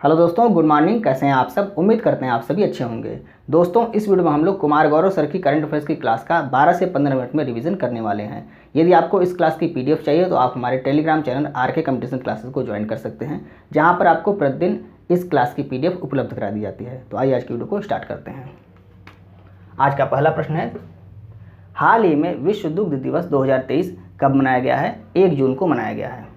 Hello दोस्तों, good morning. कैसे हैं आप सब? उम्मीद करते हैं आप सभी अच्छे होंगे। दोस्तों, इस वीडियो में हम लोग कुमार गौरव सर की करंट अफेयर्स की क्लास का 12 से 15 मिनट में रिवीजन करने वाले हैं। यदि आपको इस क्लास की पीडीएफ चाहिए तो आप हमारे Telegram channel RK competition classes को ज्वाइन कर सकते हैं, जहाँ पर आपको प्रतिदिन इस क्लास की पीडीएफ उपलब्ध करा दी जाती है। तो आइए आज की वीडियो को स्टार्ट करते हैं। आज का पहला प्रश्न है, हाल ही में विश्व दुग्ध दिवस 2023 कब मनाया गया है? 1 जून को मनाया गया है।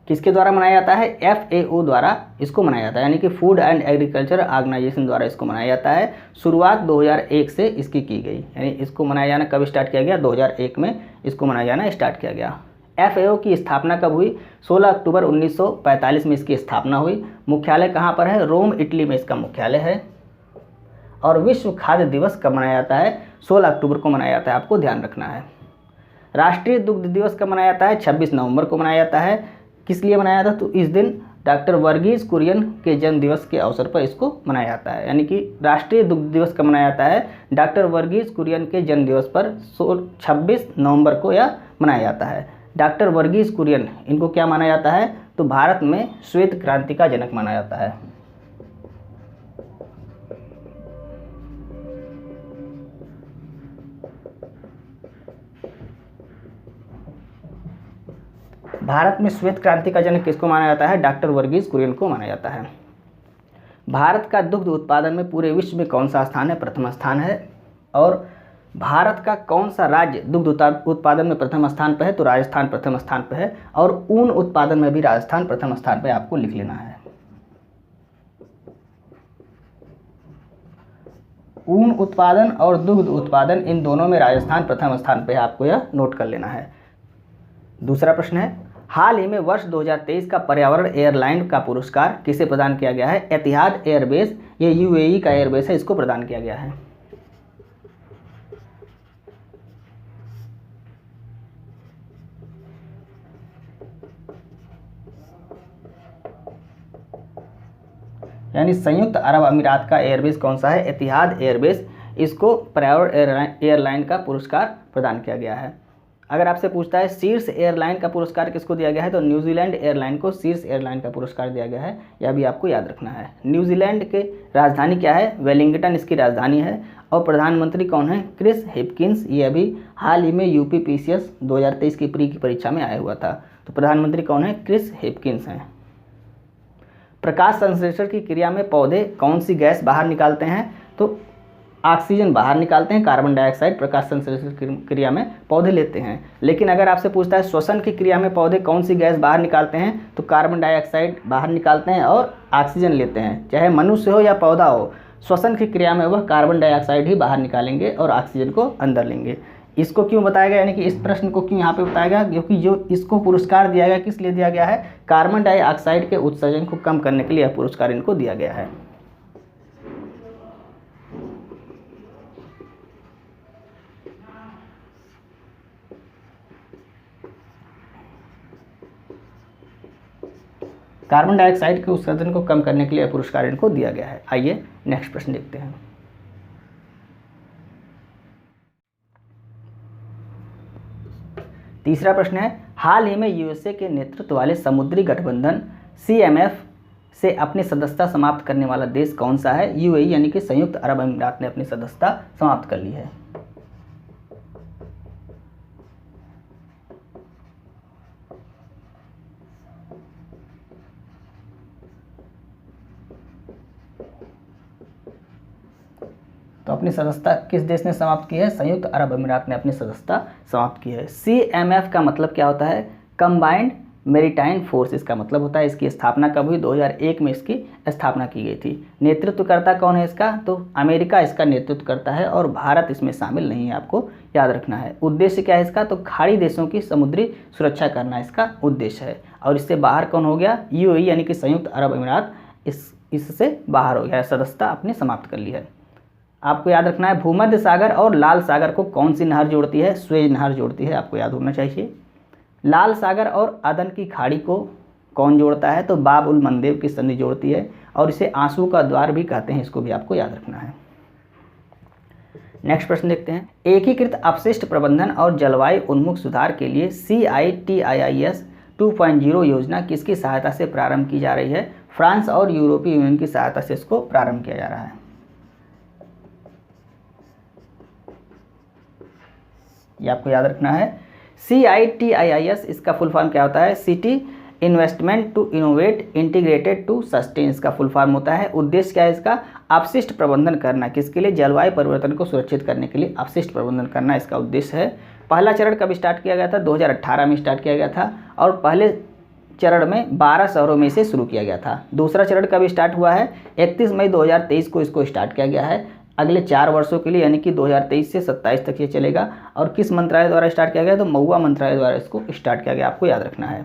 किसके द्वारा मनाया जाता है? FAO द्वारा इसको मनाया जाता है, यानी कि फूड एंड एग्रीकल्चर ऑर्गेनाइजेशन द्वारा इसको मनाया जाता है। शुरुआत 2001 से इसकी की गई, यानी इसको मनाया जाना कब स्टार्ट किया गया? 2001 में इसको मनाया जाना स्टार्ट किया गया। FAO की स्थापना कब हुई? 16 अक्टूबर 1945 में इसकी स्थापना हुई। मुख्यालय कहाँ पर है? रोम, इटली में इसका मुख्यालय है। और विश्व खाद्य दिवस कब मनाया जाता है? 16 अक्टूबर को मनाया जाता है, आपको ध्यान रखना है। राष्ट्रीय दुग्ध दिवस कब मनाया जाता है? 26 नवंबर को मनाया जाता है। किस लिए मनाया था? तो इस दिन डॉक्टर वर्गीज कुरियन के जन्म दिवस के अवसर पर इसको मनाया जाता है, यानी कि राष्ट्रीय दुग्ध दिवस कब मनाया जाता है? डॉक्टर वर्गीज कुरियन के जन्म दिवस पर 26 नवंबर को यह मनाया जाता है। डॉक्टर वर्गीज कुरियन, इनको क्या माना जाता है? तो भारत में श्वेत क्रांति का जनक माना जाता है। भारत में श्वेत क्रांति का जनक किसको माना जाता है? डॉक्टर वर्गीज कुरियन को माना जाता है। भारत का दुग्ध उत्पादन में पूरे विश्व में कौन सा स्थान है? प्रथम स्थान है। और भारत का कौन सा राज्य दुग्ध उत्पादन में प्रथम स्थान पर है? तो राजस्थान प्रथम स्थान पर है। और ऊन उत्पादन में भी राजस्थान प्रथम स्थान पर, आपको लिख लेना है। ऊन उत्पादन और दुग्ध उत्पादन, इन दोनों में राजस्थान प्रथम स्थान पर है, आपको यह नोट कर लेना है। दूसरा प्रश्न है, हाल ही में वर्ष 2023 का पर्यावरण एयरलाइन का पुरस्कार किसे प्रदान किया गया है? एतिहाद एयरबेस, ये UAE का एयरबेस है, इसको प्रदान किया गया है। यानी संयुक्त अरब अमीरात का एयरबेस कौन सा है? एतिहाद एयरबेस, इसको पर्यावरण एयरलाइन का पुरस्कार प्रदान किया गया है। अगर आपसे पूछता है शीर्ष एयरलाइन का पुरस्कार किसको दिया गया है, तो न्यूजीलैंड एयरलाइन को शीर्ष एयरलाइन का पुरस्कार दिया गया है। यह भी आपको याद रखना है। न्यूजीलैंड के राजधानी क्या है? वेलिंगटन इसकी राजधानी है। और प्रधानमंत्री कौन है? Chris Hipkins. ये अभी हाल ही में UPPCS 2023 की प्री की परीक्षा में आया हुआ था। तो प्रधानमंत्री कौन है? क्रिस हिपकिंस हैं। प्रकाश संश्लेषण की क्रिया में पौधे कौन सी गैस बाहर निकालते हैं? तो ऑक्सीजन बाहर निकालते हैं, कार्बन डाइऑक्साइड प्रकाश संश्लेषण क्रिया में पौधे लेते हैं। लेकिन अगर आपसे पूछता है श्वसन की क्रिया में पौधे कौन सी गैस बाहर निकालते हैं, तो कार्बन डाइऑक्साइड बाहर निकालते हैं और ऑक्सीजन लेते हैं। चाहे मनुष्य हो या पौधा हो, श्वसन की क्रिया में वह कार्बन डाइऑक्साइड ही बाहर निकालेंगे और ऑक्सीजन को अंदर लेंगे। इसको क्यों बताया गया, यानी कि इस प्रश्न को क्यों यहाँ पे बताया गया? क्योंकि जो इसको पुरस्कार दिया गया, किस लिए दिया गया है? कार्बन डाइऑक्साइड के उत्सर्जन को कम करने के लिए यह पुरस्कार इनको दिया गया है। कार्बन डाइऑक्साइड के उत्सर्जन को कम करने के लिए पुरस्कार इनको दिया गया है। आइए नेक्स्ट प्रश्न देखते हैं। तीसरा प्रश्न है, हाल ही में USA के नेतृत्व वाले समुद्री गठबंधन CMF से अपनी सदस्यता समाप्त करने वाला देश कौन सा है? UAE यानी कि संयुक्त अरब अमीरात ने अपनी सदस्यता समाप्त कर ली है। तो अपनी सदस्यता किस देश ने समाप्त की है? संयुक्त अरब अमीरात ने अपनी सदस्यता समाप्त की है। CMF का मतलब क्या होता है? कंबाइंड मैरीटाइम फोर्स इसका मतलब होता है। इसकी स्थापना कब हुई? 2001 में इसकी स्थापना की गई थी। नेतृत्वकर्ता कौन है इसका? तो अमेरिका इसका नेतृत्व करता है और भारत इसमें शामिल नहीं है, आपको याद रखना है। उद्देश्य क्या है इसका? तो खाड़ी देशों की समुद्री सुरक्षा करना इसका उद्देश्य है। और इससे बाहर कौन हो गया? UAE यानी कि संयुक्त अरब अमीरात इससे बाहर हो गया, सदस्यता अपनी समाप्त कर ली है। आपको याद रखना है, भूमध्य सागर और लाल सागर को कौन सी नहर जोड़ती है? स्वेज नहर जोड़ती है, आपको याद होना चाहिए। लाल सागर और अदन की खाड़ी को कौन जोड़ता है? तो बाब उल मंदेब की संधि जोड़ती है और इसे आंसू का द्वार भी कहते हैं, इसको भी आपको याद रखना है। नेक्स्ट प्रश्न देखते हैं, एकीकृत अपशिष्ट प्रबंधन और जलवायु उन्मुख सुधार के लिए CITIIS 2.0 योजना किसकी सहायता से प्रारंभ की जा रही है? फ्रांस और यूरोपीय यूनियन की सहायता से इसको प्रारंभ किया जा रहा है। ये आपको याद रखना है। CITIIS इसका फुल फॉर्म क्या होता है? City investment to innovate integrated to sustain इसका फुल फॉर्म होता है। उद्देश्य क्या है इसका? अपशिष्ट प्रबंधन करना। किसके लिए? जलवायु परिवर्तन को सुरक्षित करने के लिए अपशिष्ट प्रबंधन करना इसका उद्देश्य है। पहला चरण कब स्टार्ट किया गया था? 2018 में स्टार्ट किया गया था और पहले चरण में 12 शहरों में से शुरू किया गया था। दूसरा चरण कब स्टार्ट हुआ है? 31 मई 2023 को इसको स्टार्ट किया गया है। अगले 4 वर्षों के लिए यानी कि 2023 से 27 तक ये चलेगा। और किस मंत्रालय द्वारा स्टार्ट किया गया? तो महुआ मंत्रालय द्वारा इसको स्टार्ट किया गया, आपको याद रखना है।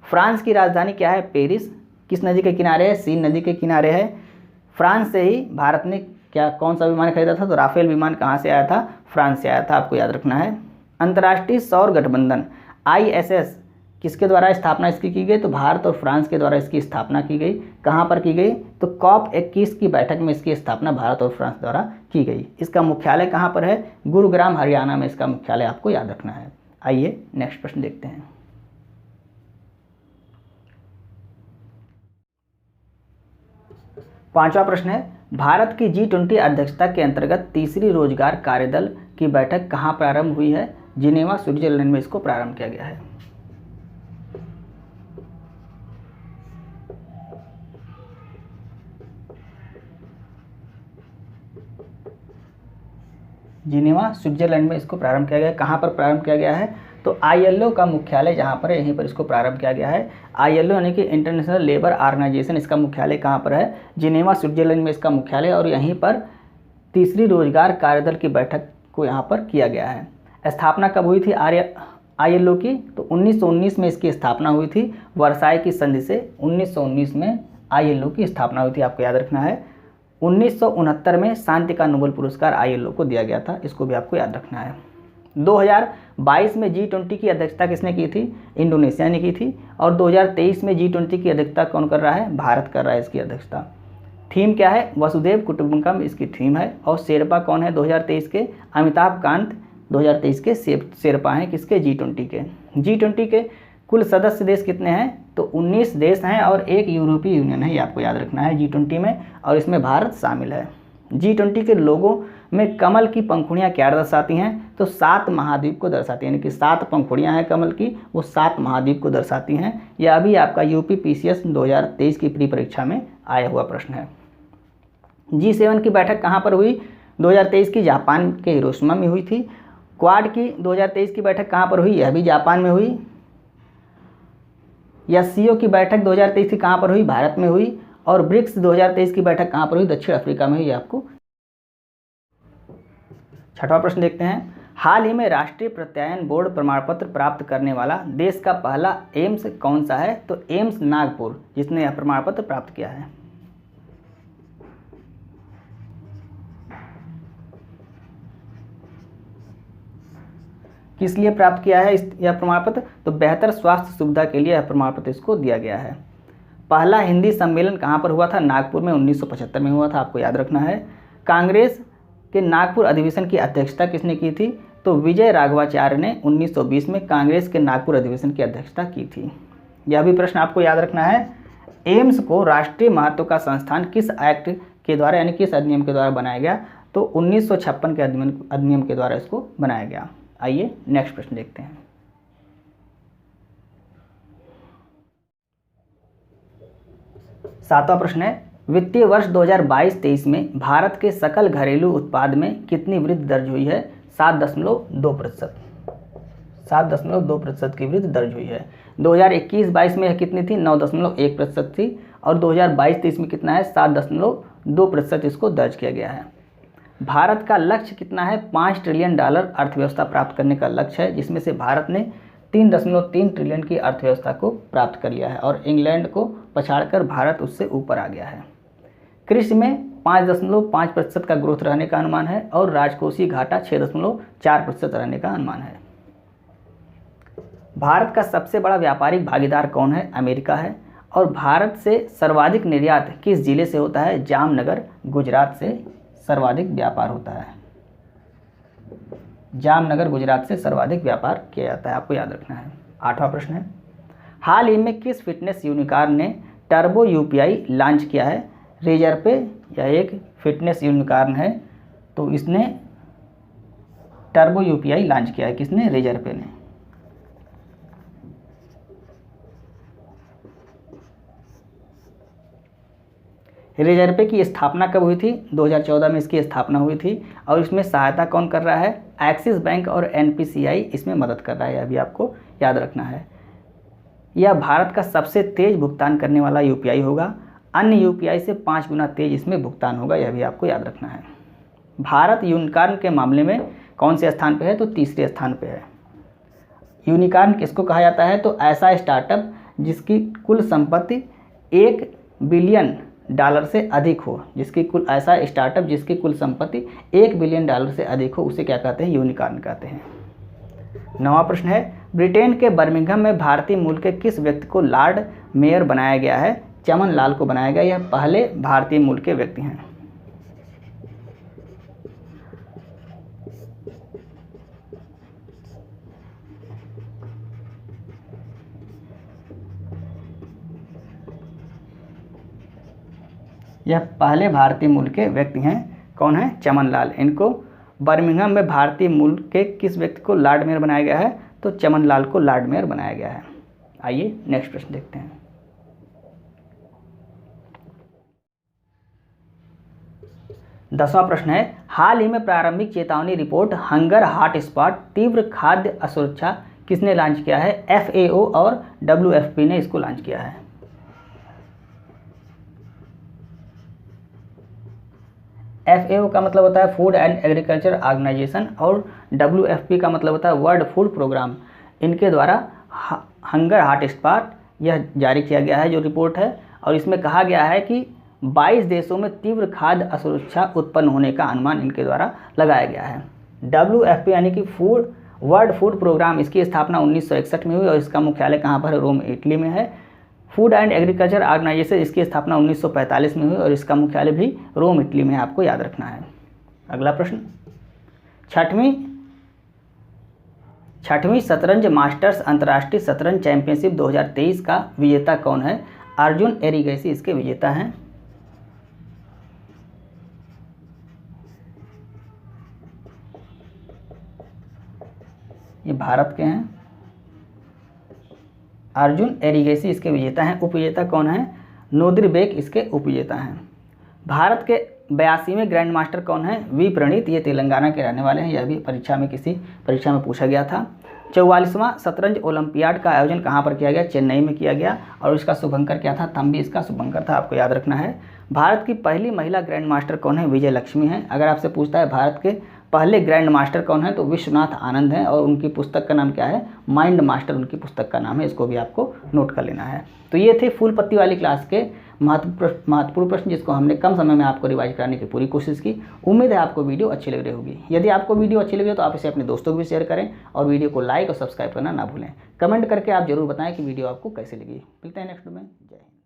फ्रांस की राजधानी क्या है? पेरिस। किस नदी के किनारे है? सीन नदी के किनारे है। फ्रांस से ही भारत ने कौन सा विमान खरीदा था? तो राफेल विमान कहाँ से आया था? फ्रांस से आया था, आपको याद रखना है। अंतर्राष्ट्रीय सौर गठबंधन ISS किसके द्वारा स्थापना इसकी की गई? तो भारत और फ्रांस के द्वारा इसकी स्थापना की गई। कहाँ पर की गई? तो COP21 की बैठक में इसकी स्थापना भारत और फ्रांस द्वारा की गई। इसका मुख्यालय कहाँ पर है? गुरुग्राम हरियाणा में इसका मुख्यालय, आपको याद रखना है। आइए नेक्स्ट प्रश्न देखते हैं। पांचवा प्रश्न है, भारत की G20 अध्यक्षता के अंतर्गत तीसरी रोजगार कार्यदल की बैठक कहाँ प्रारंभ हुई है? जिनेवा स्विट्जरलैंड में इसको प्रारंभ किया गया है। जिनेवा स्विट्जरलैंड में इसको प्रारंभ किया गया है। कहाँ पर प्रारंभ किया गया है? तो ILO का मुख्यालय जहाँ पर है यहीं पर इसको प्रारंभ किया गया है। ILO यानी कि इंटरनेशनल लेबर ऑर्गेनाइजेशन, इसका मुख्यालय कहाँ पर है? जिनेवा स्विट्जरलैंड में इसका मुख्यालय, और यहीं पर तीसरी रोजगार कार्यदल की बैठक को यहाँ पर किया गया है। स्थापना कब हुई थी ILO की? तो 1919 में इसकी स्थापना हुई थी। वर्साई की संधि से 1919 में ILO की स्थापना हुई थी, आपको याद रखना है। 1969 में शांति का नोबेल पुरस्कार ILO को दिया गया था, इसको भी आपको याद रखना है। 2022 में G20 की अध्यक्षता किसने की थी? इंडोनेशिया ने की थी। और 2023 में G20 की अध्यक्षता कौन कर रहा है? भारत कर रहा है इसकी अध्यक्षता। थीम क्या है? वसुधैव कुटुंबकम इसकी थीम है। और शेरपा कौन है 2023 के? अमिताभ कांत 2023 के शेरपा हैं। किसके? G20 के। G20 के कुल सदस्य देश कितने हैं? तो 19 देश हैं और एक यूरोपीय यूनियन है, ये आपको याद रखना है G20 में, और इसमें भारत शामिल है। G20 के लोगों में कमल की पंखुड़ियाँ क्या दर्शाती हैं? तो 7 महाद्वीप को दर्शाती हैं, यानी कि 7 पंखुड़ियाँ हैं कमल की, वो 7 महाद्वीप को दर्शाती हैं। यह अभी आपका UPPCS 2023 की प्री परीक्षा में आया हुआ प्रश्न है। G7 की बैठक कहाँ पर हुई? 2023 की जापान के हिरोशिमा में हुई थी। क्वाड की 2023 की बैठक कहाँ पर हुई? यह भी जापान में हुई। SCO की बैठक 2023 की कहाँ पर हुई? भारत में हुई। और ब्रिक्स 2023 की बैठक कहाँ पर हुई? दक्षिण अफ्रीका में हुई, आपको। छठवां प्रश्न देखते हैं, हाल ही में राष्ट्रीय प्रत्यायन बोर्ड प्रमाण पत्र प्राप्त करने वाला देश का पहला एम्स कौन सा है? तो एम्स नागपुर, जिसने यह प्रमाण पत्र प्राप्त किया है। किस लिए प्राप्त किया है यह प्रमाण पत्र? तो बेहतर स्वास्थ्य सुविधा के लिए यह प्रमाण पत्र इसको दिया गया है। पहला हिंदी सम्मेलन कहाँ पर हुआ था? नागपुर में 1975 में हुआ था, आपको याद रखना है। कांग्रेस के नागपुर अधिवेशन की अध्यक्षता किसने की थी? तो विजय राघवाचार्य ने 1920 में कांग्रेस के नागपुर अधिवेशन की अध्यक्षता की थी। यह भी प्रश्न आपको याद रखना है। एम्स को राष्ट्रीय महत्व का संस्थान किस एक्ट के द्वारा यानी किस अधिनियम के द्वारा बनाया गया? तो 1956 के अधिनियम के द्वारा इसको बनाया गया। आइए नेक्स्ट प्रश्न देखते हैं। सातवां प्रश्न है, वित्तीय वर्ष 2022-23 में भारत के सकल घरेलू उत्पाद में कितनी वृद्धि दर्ज हुई है? 7.2%। 7.2% की वृद्धि दर्ज हुई है। 2021-22 में यह कितनी थी? 9.1% थी। और 2022-23 में कितना है? 7.2% इसको दर्ज किया गया है। भारत का लक्ष्य कितना है? $5 ट्रिलियन अर्थव्यवस्था प्राप्त करने का लक्ष्य है, जिसमें से भारत ने 3.3 ट्रिलियन की अर्थव्यवस्था को प्राप्त कर लिया है और इंग्लैंड को पछाड़कर भारत उससे ऊपर आ गया है। कृषि में 5.5% का ग्रोथ रहने का अनुमान है और राजकोषीय घाटा 6.4% रहने का अनुमान है। भारत का सबसे बड़ा व्यापारिक भागीदार कौन है? अमेरिका है। और भारत से सर्वाधिक निर्यात किस जिले से होता है? जामनगर, गुजरात से सर्वाधिक व्यापार होता है। जामनगर, गुजरात से सर्वाधिक व्यापार किया जाता है, आपको याद रखना है। आठवां प्रश्न है, हाल ही में किस फिटनेस यूनिकॉर्न ने टर्बो यूपीआई लॉन्च किया है? रेजर पे यह एक फिटनेस यूनिकॉर्न है, तो इसने टर्बो यूपीआई लॉन्च किया है। किसने? रेजर पे ने। रेजर पे की स्थापना कब हुई थी? 2014 में इसकी स्थापना हुई थी। और इसमें सहायता कौन कर रहा है? एक्सिस बैंक और एनपीसीआई इसमें मदद कर रहा है, यह भी आपको याद रखना है। यह भारत का सबसे तेज भुगतान करने वाला यूपीआई होगा। अन्य यूपीआई से 5 गुना तेज इसमें भुगतान होगा, यह भी आपको याद रखना है। भारत यूनिकॉर्न के मामले में कौन से स्थान पे है? तो तीसरे स्थान पे है। यूनिकॉर्न किसको कहा जाता है? तो ऐसा स्टार्टअप जिसकी कुल संपत्ति $1 बिलियन से अधिक हो, ऐसा स्टार्टअप जिसकी कुल संपत्ति $1 बिलियन से अधिक हो, उसे क्या कहते हैं? यूनिकॉर्न कहते हैं। 9वां प्रश्न है, ब्रिटेन के बर्मिंघम में भारतीय मूल के किस व्यक्ति को लॉर्ड मेयर बनाया गया है? चमन लाल को बनाया गया। यह पहले भारतीय मूल के व्यक्ति हैं। यह पहले भारतीय मूल के व्यक्ति हैं। कौन है? चमन लाल। इनको बर्मिंघम में भारतीय मूल के किस व्यक्ति को लॉर्ड मेयर बनाया गया है? तो चमन लाल को लॉर्ड मेयर बनाया गया है। आइए नेक्स्ट प्रश्न देखते हैं। 10वां प्रश्न है, हाल ही में प्रारंभिक चेतावनी रिपोर्ट हंगर हॉटस्पॉट तीव्र खाद्य असुरक्षा किसने लॉन्च किया है? FAO और WFP ने इसको लॉन्च किया है। FAO का मतलब होता है फूड एंड एग्रीकल्चर ऑर्गेनाइजेशन और WFP का मतलब होता है वर्ल्ड फूड प्रोग्राम। इनके द्वारा हंगर हॉटस्पॉट यह जारी किया गया है जो रिपोर्ट है, और इसमें कहा गया है कि 22 देशों में तीव्र खाद्य असुरक्षा उत्पन्न होने का अनुमान इनके द्वारा लगाया गया है। WFP यानी कि वर्ल्ड फूड प्रोग्राम, इसकी स्थापना 1961 में हुई और इसका मुख्यालय कहाँ पर है? रोम, इटली में है। फूड एंड एग्रीकल्चर ऑर्गेनाइजेशन, इसकी स्थापना 1945 में हुई और इसका मुख्यालय भी रोम, इटली में है, आपको याद रखना है। अगला प्रश्न, छठवीं शतरंज मास्टर्स अंतर्राष्ट्रीय शतरंज चैंपियनशिप 2023 का विजेता कौन है? अर्जुन एरिगैसी इसके विजेता हैं। ये भारत के हैं। अर्जुन एरिगैसी इसके विजेता हैं। उपविजेता कौन है? नोदिरबेक इसके उपविजेता हैं। भारत के 82वें ग्रैंड मास्टर कौन है? वी प्रणीत, ये तेलंगाना के रहने वाले हैं। यह भी किसी परीक्षा में पूछा गया था। 44वां शतरंज ओलंपियाड का आयोजन कहाँ पर किया गया? चेन्नई में किया गया और इसका शुभंकर क्या था? तंबी इसका शुभंकर था, आपको याद रखना है। भारत की पहली महिला ग्रैंड मास्टर कौन है? विजय लक्ष्मी है। अगर आपसे पूछता है भारत के पहले ग्रैंड मास्टर कौन है, तो विश्वनाथ आनंद हैं और उनकी पुस्तक का नाम क्या है? माइंड मास्टर उनकी पुस्तक का नाम है। इसको भी आपको नोट कर लेना है। तो ये थे फूल पत्ती वाली क्लास के महत्वपूर्ण प्रश्न, जिसको हमने कम समय में आपको रिवाइज कराने की पूरी कोशिश की। उम्मीद है आपको वीडियो अच्छी लग रही होगी। यदि आपको वीडियो अच्छी लगी हो तो आप इसे अपने दोस्तों को भी शेयर करें और वीडियो को लाइक और सब्सक्राइब करना ना भूलें। कमेंट करके आप जरूर बताएं कि वीडियो आपको कैसे लगी। मिलते हैं नेक्स्ट में। जय हिंद।